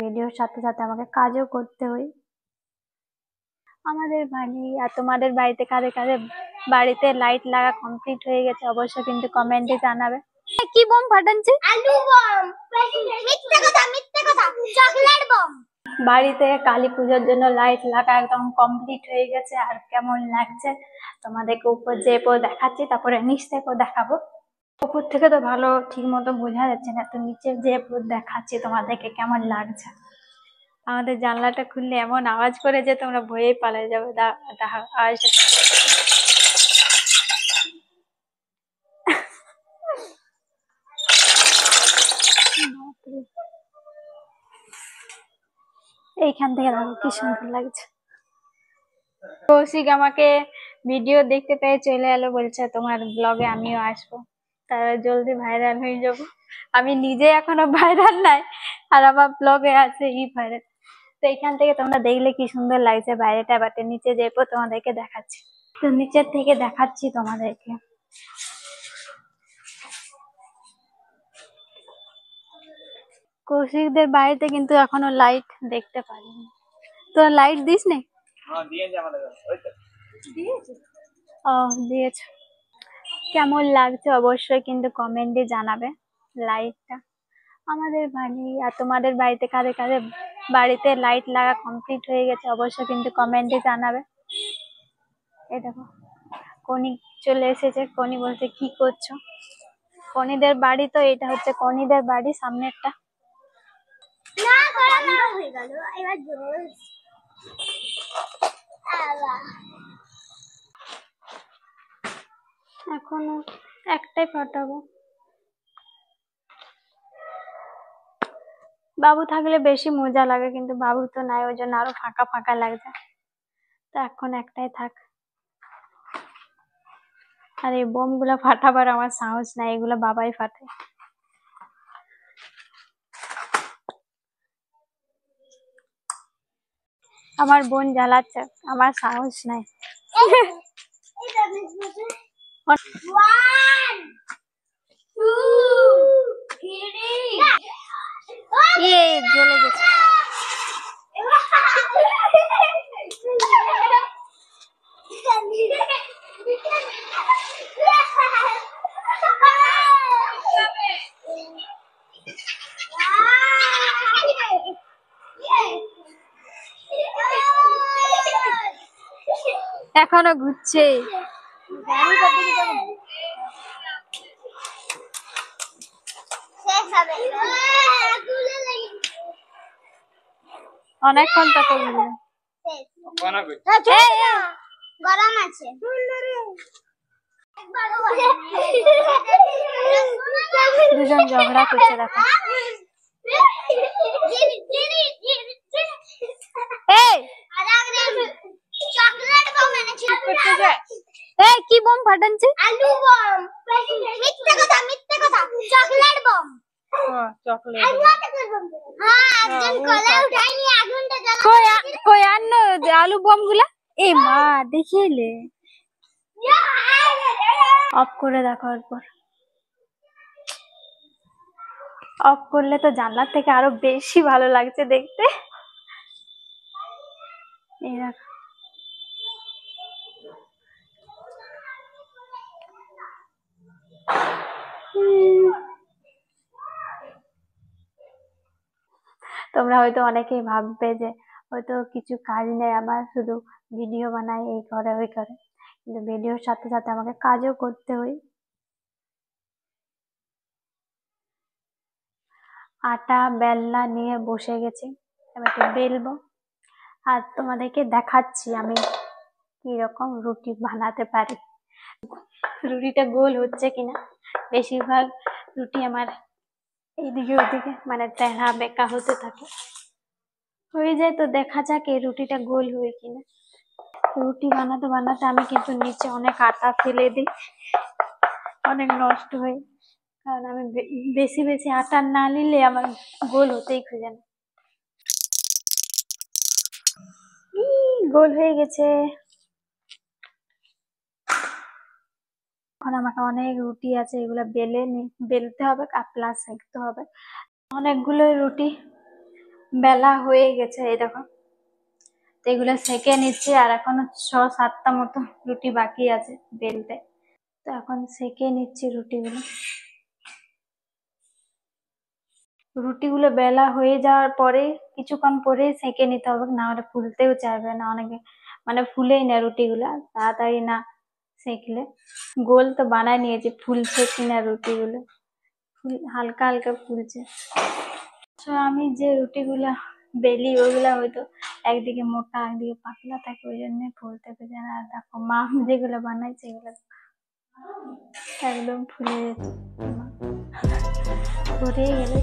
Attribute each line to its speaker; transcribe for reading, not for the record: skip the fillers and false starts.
Speaker 1: ভিডিওর সাথে সাথে আমাকে কাজও করতে হয়। আমাদের বাড়ি আর তোমাদের বাড়িতে কাদের কাদের বাড়িতে লাইট লাগা কমপ্লিট হয়ে গেছে অবশ্যই কিন্তু কমেন্টে জানাবে। কি বম ফাটাচ্ছে? আলু বম। মিথ্যা কথা, মিথ্যা কথা। Chocolate bomb. বাড়িতে কালী পূজার জন্য লাইট লাগা একদম কমপ্লিট হয়ে গেছে। আর কেমন লাগছে তোমাদেরকে উপর যেপর দেখাচ্ছি, তারপরে নিচ থেকেও দেখাবো। উপর থেকে তো ভালো ঠিক মতো বোঝা যাচ্ছে না, তো নিচে যেপর দেখাচ্ছি তোমাদেরকে কেমন লাগছে। আমাদের জানলাটা খুললে এমন আওয়াজ করে যে তোমরা ভয়েই পালিয়ে যাবে। আওয়াজটা এইখান থেকে দেখো কি সুন্দর লাগছে। কৌশিক আমাকে ভিডিও দেখতে পেয়ে চলে এলো, বলছে তোমার ব্লগে আমিও আসবো, তারা জলদি ভাইরাল হয়ে যাবো। আমি নিজে এখনো ভাইরাল নাই, আর আমার ব্লগে আছে ভাইরাল। তো এখান থেকে তোমরা দেখলে কি সুন্দর লাগছে বাইরেটা। বাটে নিচে যেপো তোমাদেরকে দেখাচ্ছি, তো নিচের থেকে দেখাচ্ছি তোমাদেরকে। কৌশিকদের বাড়িতে কিন্তু এখনো লাইট দেখতে পারিনি। তোরা লাইট দিস নে? ও দিয়েছ। কেমন লাগছে অবশ্যই কিন্তু কমেন্টে জানাবে লাইটটা। আমাদের বাড়ি আর তোমাদের বাড়িতে কাদের কাদের বাড়িতে লাইট লাগা কমপ্লিট হয়ে গেছে অবশ্যই কিন্তু কমেন্টে জানাবে। এই দেখো কনি চলে এসেছে। কনি বলছে কি করছো? কনিদের বাড়ি তো, এটা হচ্ছে কনিদের বাড়ি সামনেরটা। এখনো একটাই ফাটাবো। বাবু থাকলে বেশি মজা লাগে, কিন্তু বাবু তো নাই, ওই জন্য আরো ফাঁকা ফাঁকা লাগছে। তো এখন একটাই থাক। আর এই বোম গুলা ফাটাবার আমার সাহস নাই, এগুলো বাবাই ফাটায়। আমার বোন জ্বালাচ্ছে, আমার সাহস নাই। জ্বলে গেছে। এখনো ঘুরছে। অনেকক্ষণ তো গরম আছে। দুজন ঝগড়া করছে দেখো। কি বম ফাটাচ্ছে? আলু বম। মিথ্যা কথা, মিথ্যা কথা। Chocolate bomb. চকলেট। কই আনো আলু বম গুলা। এ মা দেখিলে অফ করে দেখো একবার। অফ করলে তো জানলার থেকে আরো বেশি ভালো লাগছে দেখতে। এই দেখো তোমরা হয়তো অনেকেই ভাববে যে হয়তো কিছু কাজ নেই আমার, শুধু ভিডিও বানাই এই করে ওই করে, কিন্তু ভিডিওর সাথে সাথে আমাকে কাজও করতে হয়। আটা বেলনা নিয়ে বসে গেছি, এবার বেলবো। আর তোমাদেরকে দেখাচ্ছি আমি কি রকম রুটি বানাতে পারি। রুটিটা গোল হচ্ছে কিনা। বেশিরভাগ রুটি আমার এইদিকে ওদিকে মানে তেড়া বেঁকা হতে থাকে, হয়ে যায়। তো দেখা যাক এই রুটিটা গোল হয় কিনা। রুটি বানাতে বানাতে আমি কিন্তু নিচে অনেক আটা ফেলে দিই, অনেক নষ্ট হয়। কারণ আমি বেশি বেশি আটা না নিলে আমার গোল হতেই খুঁজে না। গোল হয়ে গেছে। এখন আমাকে অনেক রুটি আছে, এগুলো বেলতে হবে আর প্লাস সেঁকতে হবে। অনেকগুলো রুটি বেলা হয়ে গেছে, এই দেখো। তো এগুলো সেঁকে নিচ্ছি, আর এখনো 6-7টা মতো রুটি বাকি আছে বেলতে। তো এখন সেঁকে নিচ্ছি রুটিগুলো। রুটিগুলো বেলা হয়ে যাওয়ার পরে কিছুক্ষণ পরে সেঁকে নিতে হবে, না হলে ফুলতেও চাইবে না, অনেকে মানে ফুলেই না রুটিগুলো তাড়াতাড়ি না সেঁকলে। গোল তো বানায় নিয়েছি, ফুলছে কিনা রুটিগুলো, হালকা হালকা ফুলছে। তো আমি যে রুটিগুলা বেলি ওগুলা হয়তো একদিকে মোটা একদিকে পাতলা থাকে, ওই জন্য ফুলতে পেরে না। দেখো মা যেগুলো বানাইছে এগুলো একদম ফুলে যেত, ফুলেই গেলে